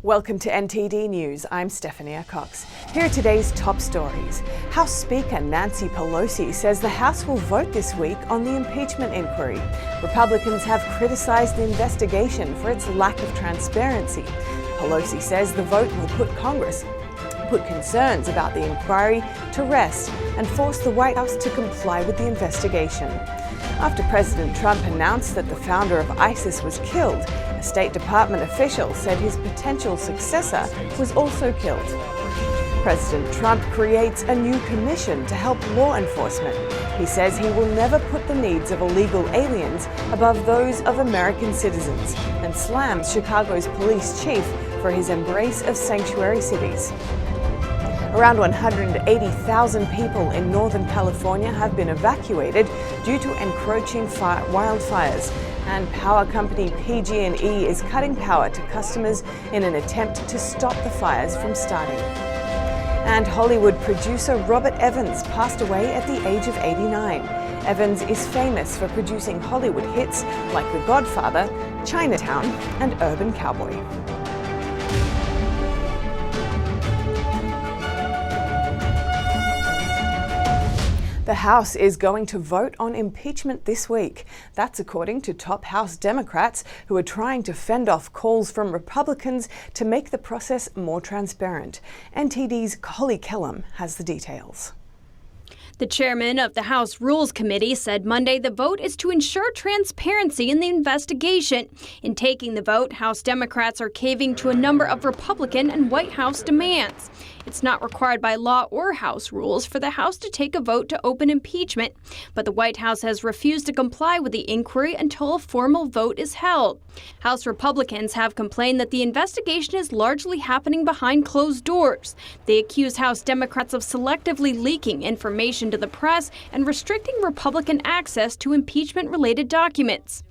Welcome to NTD News. I'm Stephanie Cox. Here are today's top stories. House Speaker Nancy Pelosi says the House will vote this week on the impeachment inquiry. Republicans have criticized the investigation for its lack of transparency. Pelosi says the vote will put concerns about the inquiry to rest and force the White House to comply with the investigation. After President Trump announced that the founder of ISIS was killed, a State Department official said his potential successor was also killed. President Trump creates a new commission to help law enforcement. He says he will never put the needs of illegal aliens above those of American citizens, and slams Chicago's police chief for his embrace of sanctuary cities. Around 180,000 people in Northern California have been evacuated due to encroaching wildfires, and power company PG&E is cutting power to customers in an attempt to stop the fires from starting. And Hollywood producer Robert Evans passed away at the age of 89. Evans is famous for producing Hollywood hits like The Godfather, Chinatown, and Urban Cowboy. The House is going to vote on impeachment this week. That's according to top House Democrats who are trying to fend off calls from Republicans to make the process more transparent. NTD's Holly Kellum has the details. The chairman of the House Rules Committee said Monday the vote is to ensure transparency in the investigation. In taking the vote, House Democrats are caving to a number of Republican and White House demands. It's not required by law or House rules for the House to take a vote to open impeachment, but the White House has refused to comply with the inquiry until a formal vote is held. House Republicans have complained that the investigation is largely happening behind closed doors. They accuse House Democrats of selectively leaking information to the press and restricting Republican access to impeachment-related documents.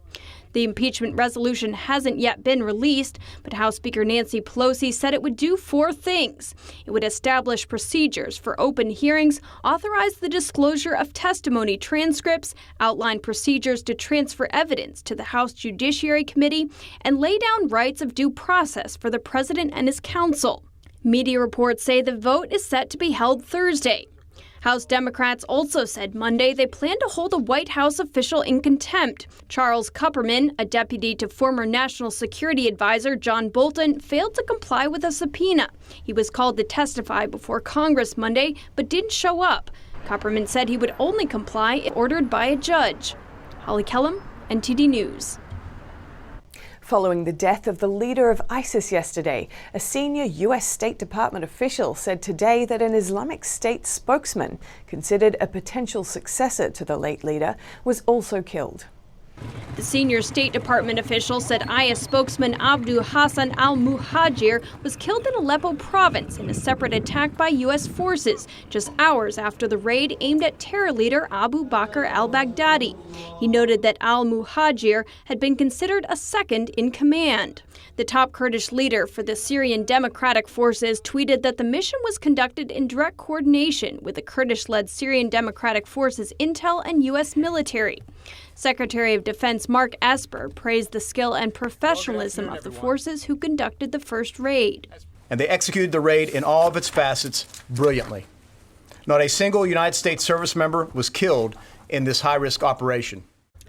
The impeachment resolution hasn't yet been released, but House Speaker Nancy Pelosi said it would do four things. It would establish procedures for open hearings, authorize the disclosure of testimony transcripts, outline procedures to transfer evidence to the House Judiciary Committee, and lay down rights of due process for the president and his counsel. Media reports say the vote is set to be held Thursday. House Democrats also said Monday they plan to hold a White House official in contempt. Charles Kupperman, a deputy to former National Security Advisor John Bolton, failed to comply with a subpoena. He was called to testify before Congress Monday, but didn't show up. Kupperman said he would only comply if ordered by a judge. Holly Kellum, NTD News. Following the death of the leader of ISIS yesterday, a senior U.S. State Department official said today that an Islamic State spokesman, considered a potential successor to the late leader, was also killed. The senior State Department official said IS spokesman Abu Hassan al-Muhajir was killed in Aleppo province in a separate attack by U.S. forces just hours after the raid aimed at terror leader Abu Bakr al-Baghdadi. He noted that al-Muhajir had been considered a second in command. The top Kurdish leader for the Syrian Democratic Forces tweeted that the mission was conducted in direct coordination with the Kurdish-led Syrian Democratic Forces intel and U.S. military. Secretary of Defense Mark Esper praised the skill and professionalism of the forces who conducted the first raid. And they executed the raid in all of its facets brilliantly. Not a single United States service member was killed in this high-risk operation.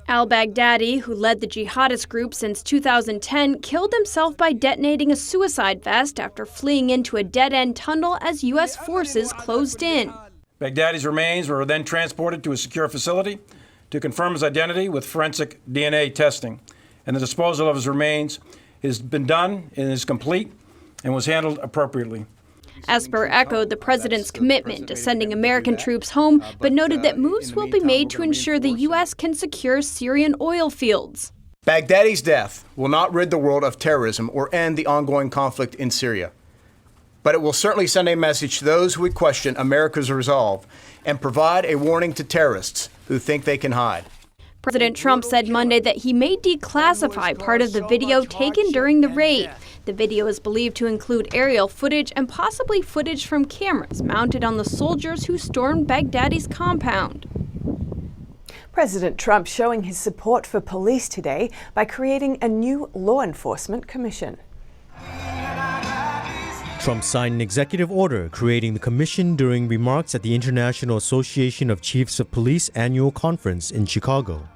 Al-Baghdadi, who led the jihadist group since 2010, killed himself by detonating a suicide vest after fleeing into a dead-end tunnel as U.S. forces closed in. Baghdadi's remains were then transported to a secure facility to confirm his identity with forensic DNA testing. And the disposal of his remains has been done and is complete and was handled appropriately. Esper echoed the president's commitment to sending American troops home, but noted that moves will be made to ensure the U.S. can secure Syrian oil fields. Baghdadi's death will not rid the world of terrorism or end the ongoing conflict in Syria. But it will certainly send a message to those who would question America's resolve and provide a warning to terrorists who think they can hide. President Trump said Monday that he may declassify part of the video taken during the raid. The video is believed to include aerial footage and possibly footage from cameras mounted on the soldiers who stormed Baghdadi's compound. President Trump showing his support for police today by creating a new law enforcement commission. Trump signed an executive order creating the commission during remarks at the International Association of Chiefs of Police annual conference in Chicago.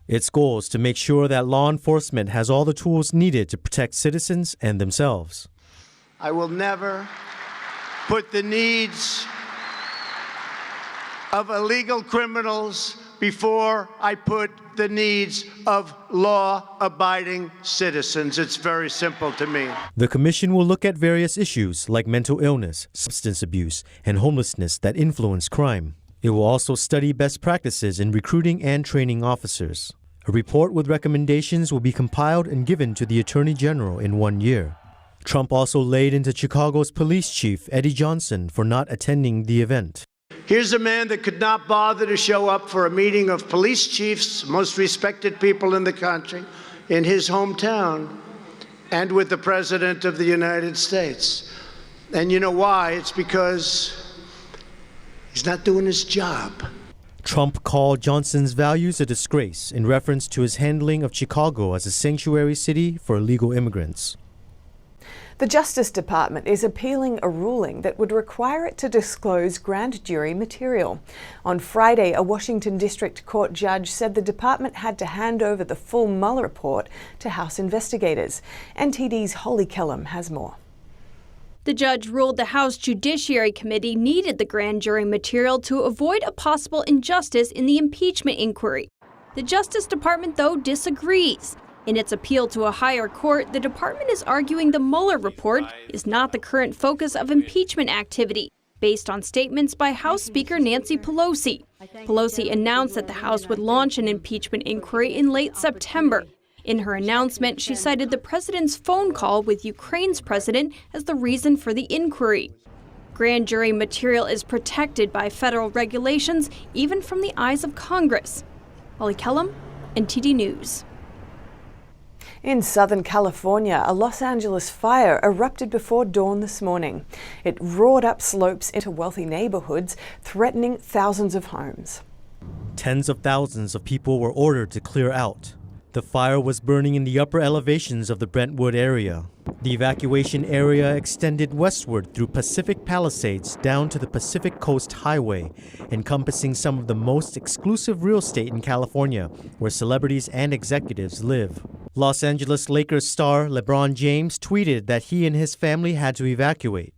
Its goal is to make sure that law enforcement has all the tools needed to protect citizens and themselves. I will never put the needs of illegal criminals before I put the needs of law-abiding citizens. It's very simple to me. The commission will look at various issues like mental illness, substance abuse, and homelessness that influence crime. It will also study best practices in recruiting and training officers. A report with recommendations will be compiled and given to the Attorney General in 1 year. Trump also laid into Chicago's police chief, Eddie Johnson, for not attending the event. Here's a man that could not bother to show up for a meeting of police chiefs, most respected people in the country, in his hometown, and with the President of the United States. And you know why? It's because he's not doing his job. Trump called Johnson's values a disgrace in reference to his handling of Chicago as a sanctuary city for illegal immigrants. The Justice Department is appealing a ruling that would require it to disclose grand jury material. On Friday, a Washington District Court judge said the department had to hand over the full Mueller report to House investigators. NTD's Holly Kellum has more. The judge ruled the House Judiciary Committee needed the grand jury material to avoid a possible injustice in the impeachment inquiry. The Justice Department, though, disagrees. In its appeal to a higher court, the department is arguing the Mueller report is not the current focus of impeachment activity, based on statements by House Speaker Nancy Pelosi. Pelosi announced that the House would launch an impeachment inquiry in late September. In her announcement, she cited the president's phone call with Ukraine's president as the reason for the inquiry. Grand jury material is protected by federal regulations, even from the eyes of Congress. Holly Kellum, NTD News. In Southern California, a Los Angeles fire erupted before dawn this morning. It roared up slopes into wealthy neighborhoods, threatening thousands of homes. Tens of thousands of people were ordered to clear out. The fire was burning in the upper elevations of the Brentwood area. The evacuation area extended westward through Pacific Palisades down to the Pacific Coast Highway, encompassing some of the most exclusive real estate in California, where celebrities and executives live. Los Angeles Lakers star LeBron James tweeted that he and his family had to evacuate.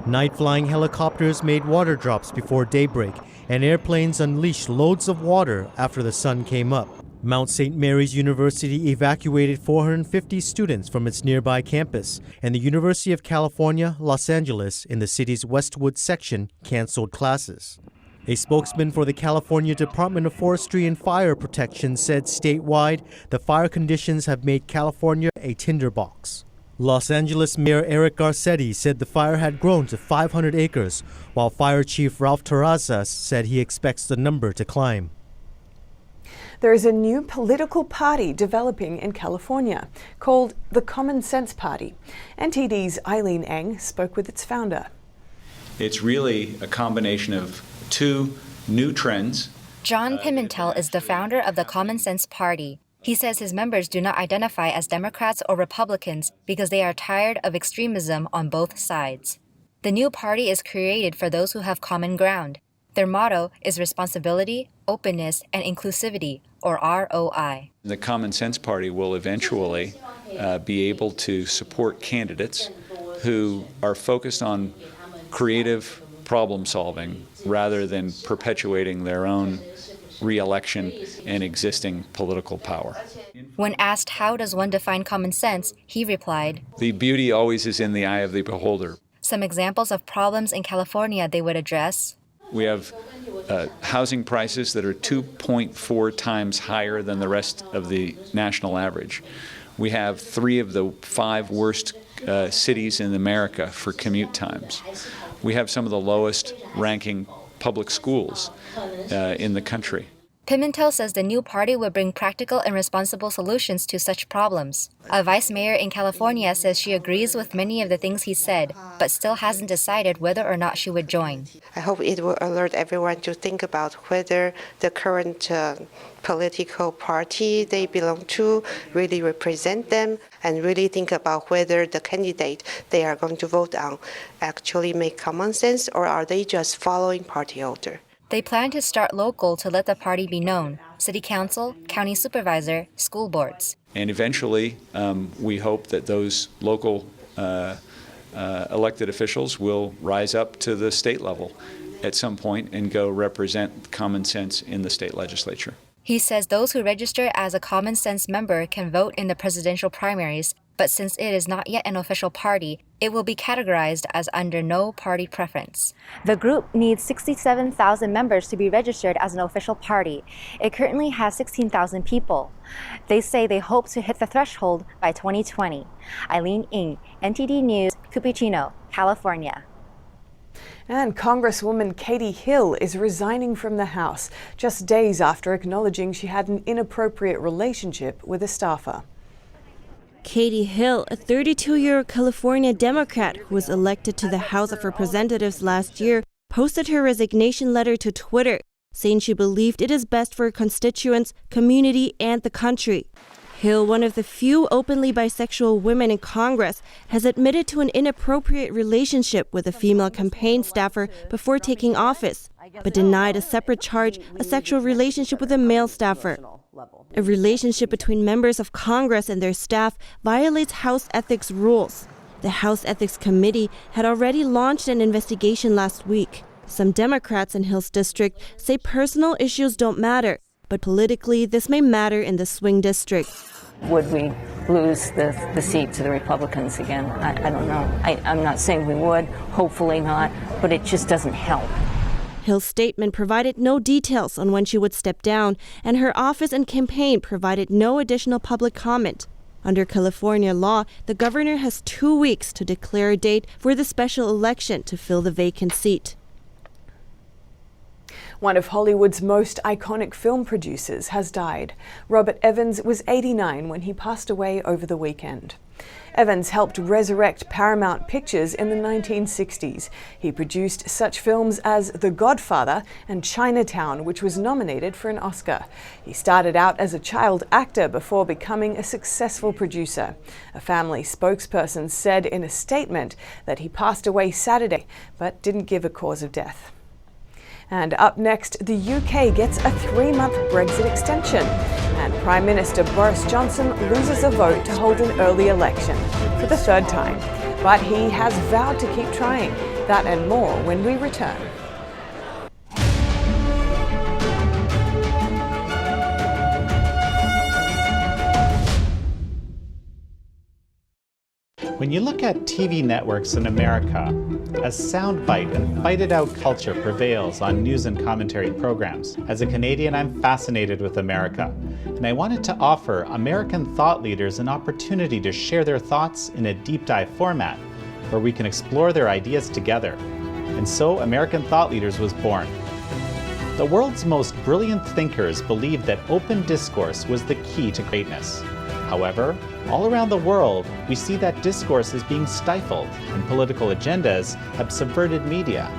Night-flying helicopters made water drops before daybreak, and airplanes unleashed loads of water after the sun came up. Mount St. Mary's University evacuated 450 students from its nearby campus, and the University of California, Los Angeles, in the city's Westwood section, canceled classes. A spokesman for the California Department of Forestry and Fire Protection said statewide, the fire conditions have made California a tinderbox. Los Angeles Mayor Eric Garcetti said the fire had grown to 500 acres, while Fire Chief Ralph Terrazas said he expects the number to climb. There is a new political party developing in California called the Common Sense Party. NTD's Eileen Eng spoke with its founder. It's really a combination of two new trends. John Pimentel is the founder of the Common Sense Party. He says his members do not identify as Democrats or Republicans because they are tired of extremism on both sides. The new party is created for those who have common ground. Their motto is responsibility, openness, and inclusivity, or ROI. The Common Sense Party will eventually be able to support candidates who are focused on creative problem solving rather than perpetuating their own re-election and existing political power. When asked how does one define common sense, he replied, "The beauty always is in the eye of the beholder." Some examples of problems in California they would address: we have housing prices that are 2.4 times higher than the rest of the national average. We have 3 of the 5 worst cities in America for commute times. We have some of the lowest ranking public schools in the country. Pimentel says the new party will bring practical and responsible solutions to such problems. A vice mayor in California says she agrees with many of the things he said, but still hasn't decided whether or not she would join. I hope it will alert everyone to think about whether the current political party they belong to really represent them, and really think about whether the candidate they are going to vote on actually make common sense, or are they just following party order. They plan to start local to let the party be known: city council, county supervisor, school boards. And eventually, we hope that those local elected officials will rise up to the state level at some point and go represent common sense in the state legislature. He says those who register as a common sense member can vote in the presidential primaries, but since it is not yet an official party, it will be categorized as under no party preference. The group needs 67,000 members to be registered as an official party. It currently has 16,000 people. They say they hope to hit the threshold by 2020. Eileen Ng, NTD News, Cupertino, California. And Congresswoman Katie Hill is resigning from the House just days after acknowledging she had an inappropriate relationship with a staffer. Katie Hill, a 32-year-old California Democrat who was elected to the House of Representatives last year, posted her resignation letter to Twitter, saying she believed it is best for her constituents, community, and the country. Hill, one of the few openly bisexual women in Congress, has admitted to an inappropriate relationship with a female campaign staffer before taking office, but denied a separate charge, a sexual relationship with a male staffer. A relationship between members of Congress and their staff violates House ethics rules. The House Ethics Committee had already launched an investigation last week. Some Democrats in Hill's district say personal issues don't matter, but politically this may matter in the swing district. Would we lose the seat to the Republicans again? I don't know. I'm not saying we would, hopefully not, but it just doesn't help. Hill's statement provided no details on when she would step down, and her office and campaign provided no additional public comment. Under California law, the governor has 2 weeks to declare a date for the special election to fill the vacant seat. One of Hollywood's most iconic film producers has died. Robert Evans was 89 when he passed away over the weekend. Evans helped resurrect Paramount Pictures in the 1960s. He produced such films as The Godfather and Chinatown, which was nominated for an Oscar. He started out as a child actor before becoming a successful producer. A family spokesperson said in a statement that he passed away Saturday, but didn't give a cause of death. And up next, the UK gets a 3-month Brexit extension, and Prime Minister Boris Johnson loses a vote to hold an early election for the 3rd time. But he has vowed to keep trying. That and more when we return. When you look at TV networks in America, a soundbite and fight-it-out culture prevails on news and commentary programs. As a Canadian, I'm fascinated with America, and I wanted to offer American thought leaders an opportunity to share their thoughts in a deep dive format, where we can explore their ideas together. And so American Thought Leaders was born. The world's most brilliant thinkers believed that open discourse was the key to greatness. However, all around the world, we see that discourse is being stifled, and political agendas have subverted media.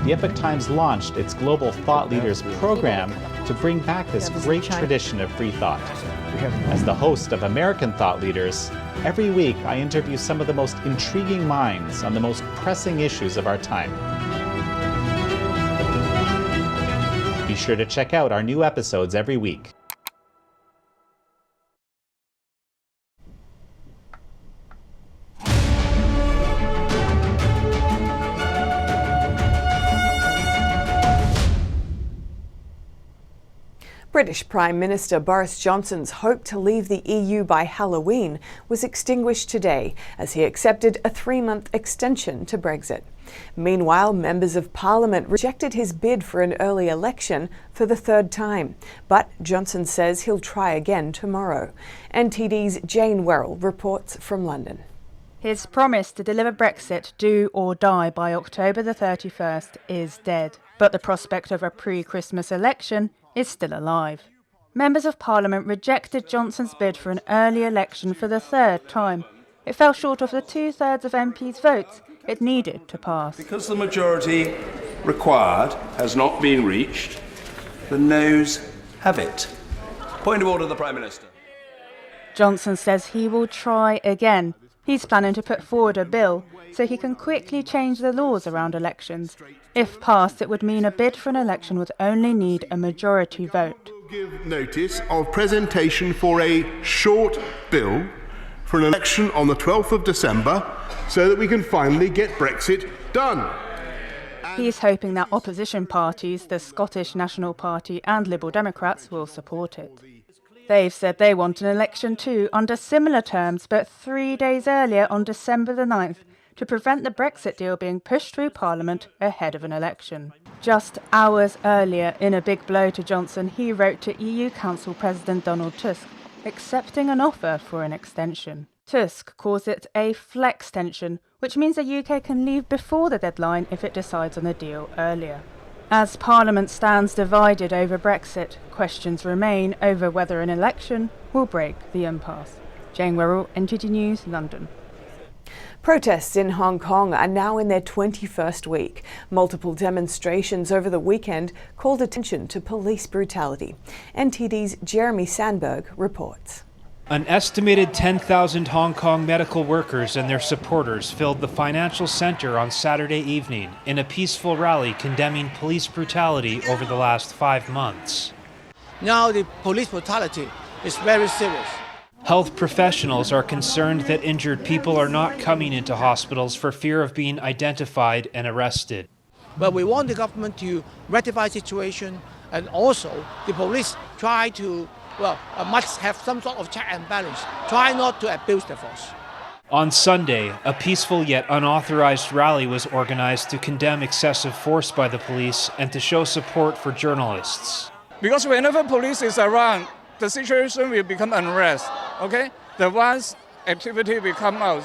The Epoch Times launched its Global Thought Leaders program to bring back this great tradition of free thought. As the host of American Thought Leaders, every week I interview some of the most intriguing minds on the most pressing issues of our time. Be sure to check out our new episodes every week. British Prime Minister Boris Johnson's hope to leave the EU by Halloween was extinguished today as he accepted a 3-month extension to Brexit. Meanwhile, members of Parliament rejected his bid for an early election for the 3rd time. But Johnson says he'll try again tomorrow. NTD's Jane Werrell reports from London. His promise to deliver Brexit do or die by October the 31st is dead. But the prospect of a pre-Christmas election is still alive. Members of Parliament rejected Johnson's bid for an early election for the third time. It fell short of the 2/3 of MPs' votes it needed to pass. Because the majority required has not been reached, the noes have it. Point of order, the Prime Minister. Johnson says he will try again. He's planning to put forward a bill so he can quickly change the laws around elections. If passed, it would mean a bid for an election would only need a majority vote. Give notice of presentation for a short bill for an election on the 12th of December so that we can finally get Brexit done. He's hoping that opposition parties, the Scottish National Party and Liberal Democrats, will support it. They've said they want an election too, under similar terms, but 3 days earlier on December the 9th, to prevent the Brexit deal being pushed through Parliament ahead of an election. Just hours earlier, in a big blow to Johnson, he wrote to EU Council President Donald Tusk, accepting an offer for an extension. Tusk calls it a flex tension, which means the UK can leave before the deadline if it decides on a deal earlier. As Parliament stands divided over Brexit, questions remain over whether an election will break the impasse. Jane Werrell, NTD News, London. Protests in Hong Kong are now in their 21st week. Multiple demonstrations over the weekend called attention to police brutality. NTD's Jeremy Sandberg reports. An estimated 10,000 Hong Kong medical workers and their supporters filled the financial center on Saturday evening in a peaceful rally condemning police brutality over the last 5 months. Now the police brutality is very serious. Health professionals are concerned that injured people are not coming into hospitals for fear of being identified and arrested. But we want the government to rectify the situation, and also the police try to must have some sort of check and balance. Try not to abuse the force. On Sunday, a peaceful yet unauthorized rally was organized to condemn excessive force by the police and to show support for journalists. Because whenever police is around, the situation will become unrest, okay? The violence activity will come out.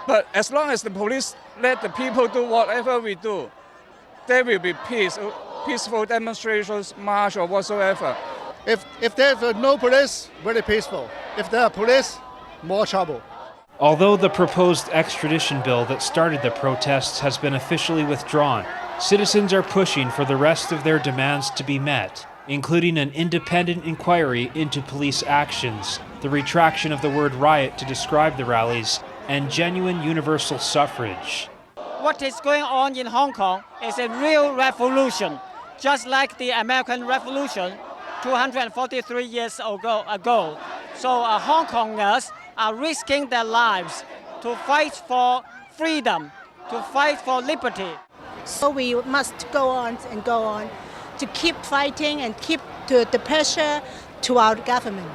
But as long as the police let the people do whatever we do, there will be peaceful demonstrations, march or whatsoever. If there's no police, very peaceful. If there are police, more trouble. Although the proposed extradition bill that started the protests has been officially withdrawn, citizens are pushing for the rest of their demands to be met, including an independent inquiry into police actions, the retraction of the word riot to describe the rallies, and genuine universal suffrage. What is going on in Hong Kong is a real revolution, just like the American Revolution 243 years ago. So Hong Kongers are risking their lives to fight for freedom, to fight for liberty. So we must go on and go on to keep fighting and keep the pressure to our government.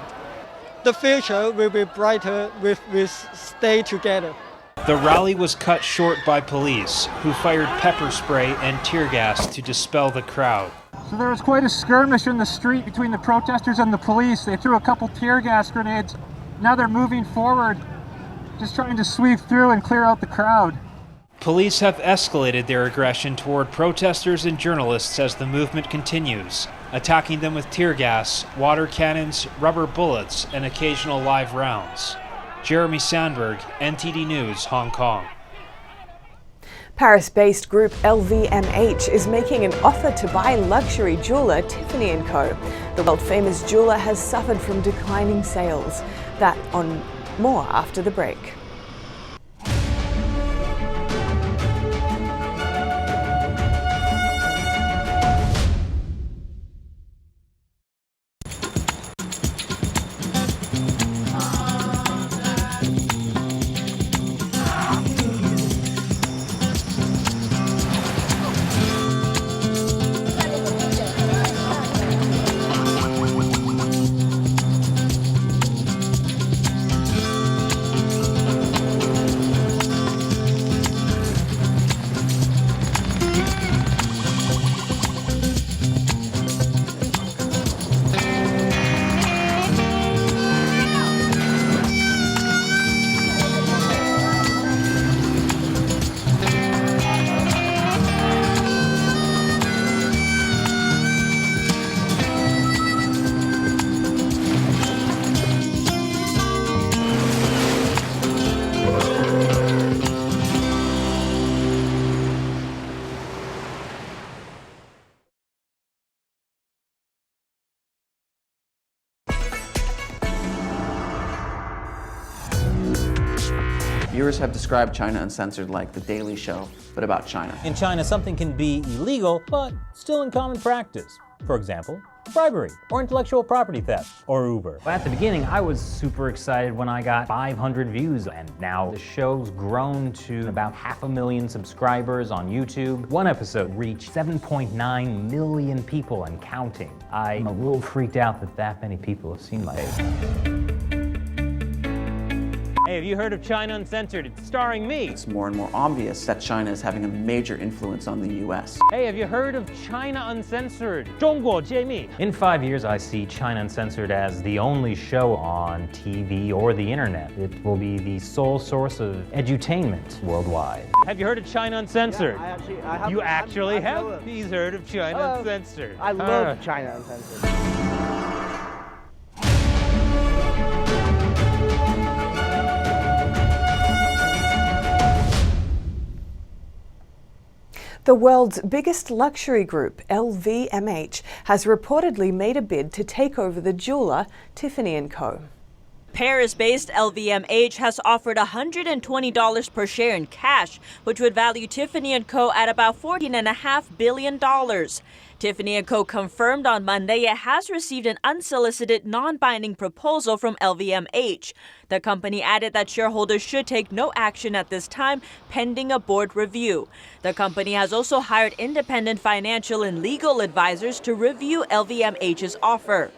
The future will be brighter if we stay together. The rally was cut short by police, who fired pepper spray and tear gas to dispel the crowd. So there was quite a skirmish in the street between the protesters and the police. They threw a couple tear gas grenades. Now they're moving forward, just trying to sweep through and clear out the crowd. Police have escalated their aggression toward protesters and journalists as the movement continues, attacking them with tear gas, water cannons, rubber bullets, and occasional live rounds. Jeremy Sandberg, NTD News, Hong Kong. Paris-based group LVMH is making an offer to buy luxury jeweler Tiffany & Co. The world-famous jeweler has suffered from declining sales. That on more after the break. Viewers have described China Uncensored like The Daily Show, but about China. In China, something can be illegal, but still in common practice. For example, bribery, or intellectual property theft, or Uber. At the beginning, I was super excited when I got 500 views, and now the show's grown to about 500,000 subscribers on YouTube. One episode reached 7.9 million people and counting. I'm a little freaked out that many people have seen my video. Hey, have you heard of China Uncensored? It's starring me. It's more and more obvious that China is having a major influence on the US. Hey, have you heard of China Uncensored? 中国揭秘. In 5 years, I see China Uncensored as the only show on TV or the internet. It will be the sole source of edutainment worldwide. Have you heard of China Uncensored? Yeah, I have. You actually have? He's heard of China Uncensored. I love China Uncensored. The world's biggest luxury group, LVMH, has reportedly made a bid to take over the jeweler Tiffany & Co. Paris-based LVMH has offered $120 per share in cash, which would value Tiffany & Co. at about $14.5 billion. Tiffany & Co. confirmed on Monday it has received an unsolicited, non-binding proposal from LVMH. The company added that shareholders should take no action at this time, pending a board review. The company has also hired independent financial and legal advisors to review LVMH's offer.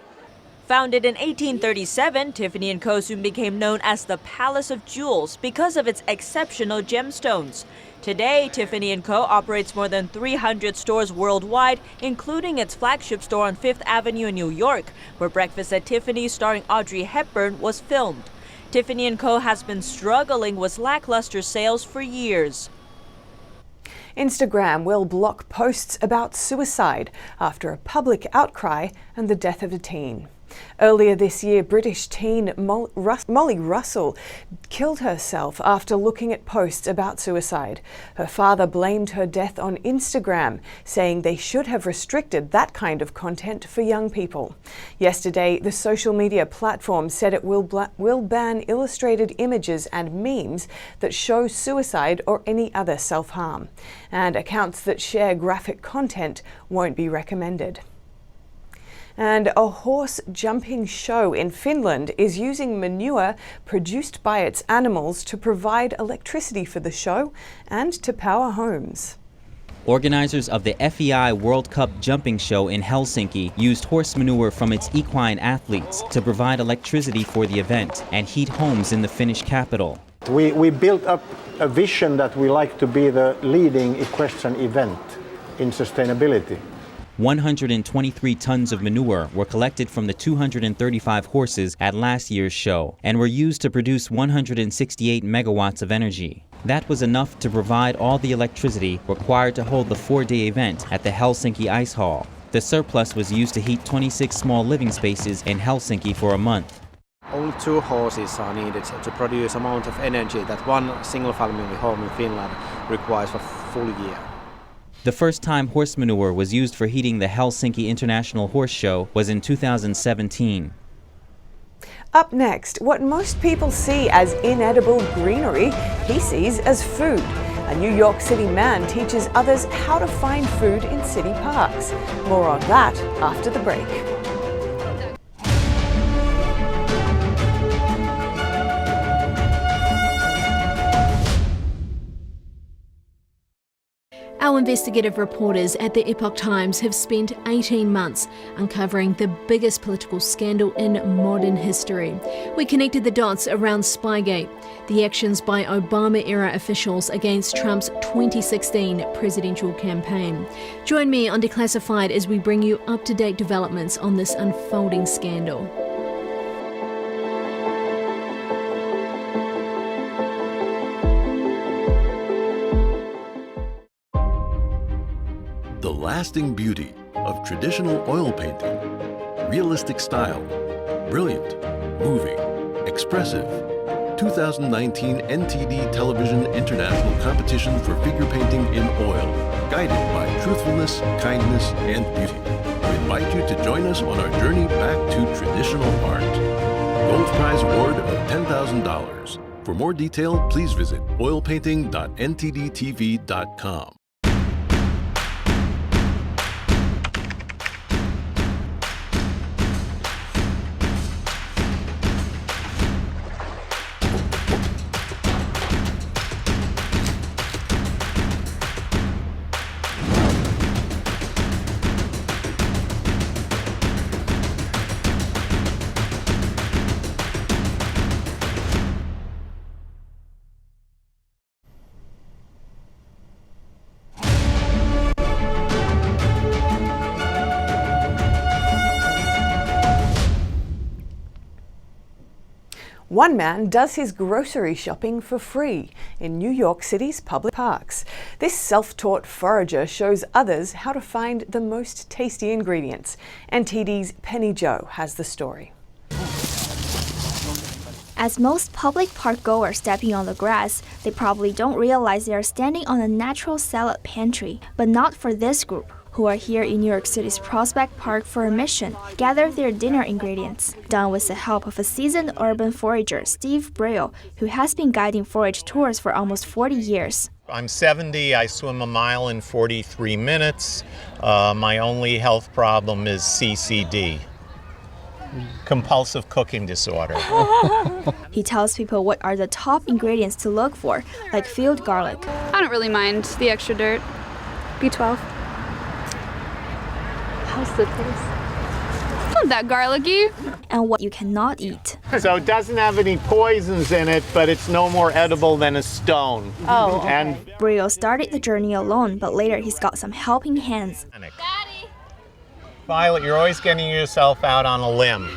Founded in 1837, Tiffany & Co. soon became known as the Palace of Jewels because of its exceptional gemstones. Today, Tiffany & Co. operates more than 300 stores worldwide, including its flagship store on Fifth Avenue in New York, where Breakfast at Tiffany's starring Audrey Hepburn was filmed. Tiffany & Co. has been struggling with lackluster sales for years. Instagram will block posts about suicide after a public outcry and the death of a teen. Earlier this year, British teen Molly Russell killed herself after looking at posts about suicide. Her father blamed her death on Instagram, saying they should have restricted that kind of content for young people. Yesterday, the social media platform said it will ban illustrated images and memes that show suicide or any other self-harm, and accounts that share graphic content won't be recommended. And a horse jumping show in Finland is using manure produced by its animals to provide electricity for the show and to power homes. Organizers of the FEI World Cup jumping show in Helsinki used horse manure from its equine athletes to provide electricity for the event and heat homes in the Finnish capital. We built up a vision that we like to be the leading equestrian event in sustainability. 123 tons of manure were collected from the 235 horses at last year's show and were used to produce 168 megawatts of energy. That was enough to provide all the electricity required to hold the 4-day event at the Helsinki Ice Hall. The surplus was used to heat 26 small living spaces in Helsinki for a month. Only 2 horses are needed to produce amount of energy that one single-family home in Finland requires for a full year. The first time horse manure was used for heating the Helsinki International Horse Show was in 2017. Up next, what most people see as inedible greenery, he sees as food. A New York City man teaches others how to find food in city parks. More on that after the break. Our investigative reporters at the Epoch Times have spent 18 months uncovering the biggest political scandal in modern history. We connected the dots around Spygate, the actions by Obama-era officials against Trump's 2016 presidential campaign. Join me on Declassified as we bring you up-to-date developments on this unfolding scandal. The lasting beauty of traditional oil painting, realistic style, brilliant, moving, expressive. 2019 NTD Television International Competition for Figure Painting in Oil, guided by truthfulness, kindness, and beauty. We invite you to join us on our journey back to traditional art. Gold Prize award of $10,000. For more detail, please visit oilpainting.ntdtv.com. One man does his grocery shopping for free in New York City's public parks. This self-taught forager shows others how to find the most tasty ingredients. NTD's Penny Jo has the story. As most public park goers stepping on the grass, they probably don't realize they are standing on a natural salad pantry. But not for this group, who are here in New York City's Prospect Park for a mission, gather their dinner ingredients, done with the help of a seasoned urban forager, Steve Brill, who has been guiding forage tours for almost 40 years. I'm 70, I swim a mile in 43 minutes. My only health problem is CCD, compulsive cooking disorder. He tells people what are the top ingredients to look for, like field garlic. I don't really mind the extra dirt. B12. How's the taste? It's not that garlicky. And what you cannot eat. So it doesn't have any poisons in it, but it's no more edible than a stone. Oh, okay. And Brill started the journey alone, but later he's got some helping hands. Violet, you're always getting yourself out on a limb.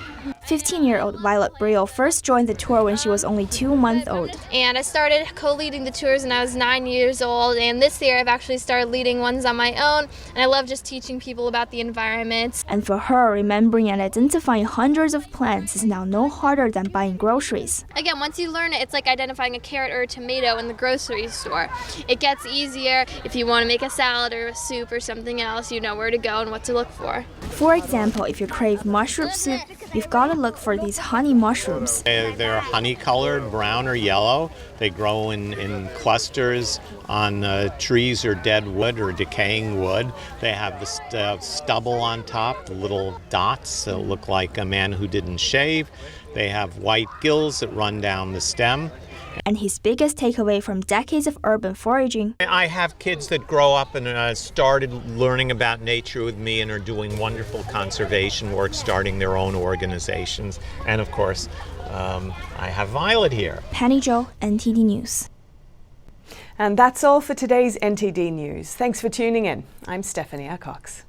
15-year-old Violet Brill first joined the tour when she was only 2 months old. And I started co-leading the tours when I was 9 years old, and this year I've actually started leading ones on my own, and I love just teaching people about the environment. And for her, remembering and identifying hundreds of plants is now no harder than buying groceries. Again, once you learn it, it's like identifying a carrot or a tomato in the grocery store. It gets easier. If you want to make a salad or a soup or something else, you know where to go and what to look for. For example, if you crave mushroom soup, you've got to look for these honey mushrooms. They're honey-colored, brown or yellow. They grow in clusters on trees or dead wood or decaying wood. They have the stubble on top, the little dots that look like a man who didn't shave. They have white gills that run down the stem. And his biggest takeaway from decades of urban foraging. I have kids that grow up and started learning about nature with me and are doing wonderful conservation work, starting their own organizations. And of course, I have Violet here. Penny Jo, NTD News. And that's all for today's NTD News. Thanks for tuning in. I'm Stephanie Cox.